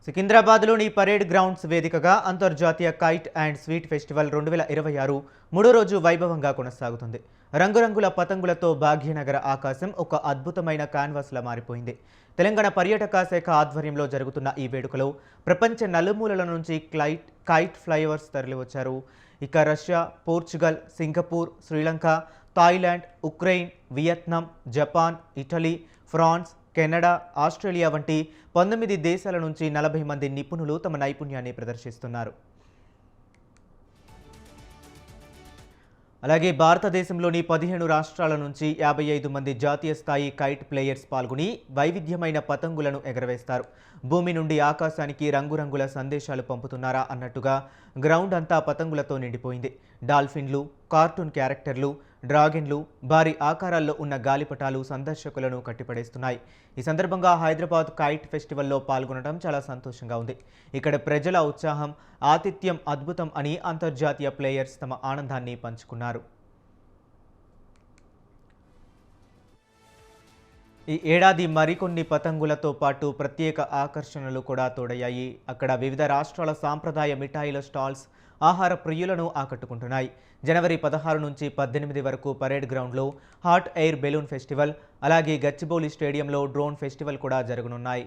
సికింద్రాబాద్లోని parade grounds వేదికగా అంతర్జాతీయ kite and sweet festival 2026 మూడో రోజు వైభవంగా కొనసాగుతుంది. రంగురంగుల పతంగులతో భాగ్యనగర ఆకాశం ఒక అద్భుతమైన కాన్వాస్లా మారిపోయింది. తెలంగాణ పర్యాటక శాఖ ఆధ్వర్యంలో జరుగుతున్న ఈ వేడుకలో ప్రపంచ నలుమూలల నుంచి కైట్ ఫ్లైఓవర్స్ తరలివచ్చారు. ఇక Russia, Portugal, Singapore, Sri Lanka, Thailand, Ukraine, Vietnam, Japan, Italy, France, Canada, Australia వంటి 19 దేశాల నుంచి 40 మంది నిపుణులు తమ నైపుణ్యాన్ని ప్రదర్శిస్తున్నారు. అలాగే భారతదేశంలోని 15 రాష్ట్రాల నుంచి 55 మంది జాతీయ స్థాయి కైట్ ప్లేయర్స్ పాల్గొని వైవిధ్యమైన పతంగులను ఎగరవేస్తారు. భూమి నుండి ఆకాశానికి రంగురంగుల సందేశాలు పంపుతున్నారా అన్నట్టుగా గ్రౌండ్ అంతా పతంగులతో నిండిపోయింది. డాల్ఫిన్లు, కార్టూన్ క్యారెక్టర్లు, డ్రాగన్లు, భారీ ఆకారాల్లో ఉన్న గాలిపటాలు సందర్శకులను కట్టిపడేస్తున్నాయి. ఈ సందర్భంగా హైదరాబాద్ కైట్ ఫెస్టివల్లో పాల్గొనడం చాలా సంతోషంగా ఉంది. ఇక్కడ ప్రజల ఉత్సాహం, ఆతిథ్యం అద్భుతం అని అంతర్జాతీయ ప్లేయర్స్ తమ ఆనందాన్ని పంచుకున్నారు. ఈ ఏడాది మరికొన్ని పతంగులతో పాటు ప్రత్యేక ఆకర్షణలు కూడా తోడయ్యాయి. అక్కడ వివిధ రాష్ట్రాల సాంప్రదాయ మిఠాయిల స్టాల్స్ ఆహార ప్రియులను ఆకట్టుకుంటున్నాయి. జనవరి 16 నుంచి 18 వరకు పరేడ్ గ్రౌండ్లో హాట్ ఎయిర్ బెలూన్ ఫెస్టివల్, అలాగే గచ్చిబౌలి స్టేడియంలో డ్రోన్ ఫెస్టివల్ కూడా జరగనున్నాయి.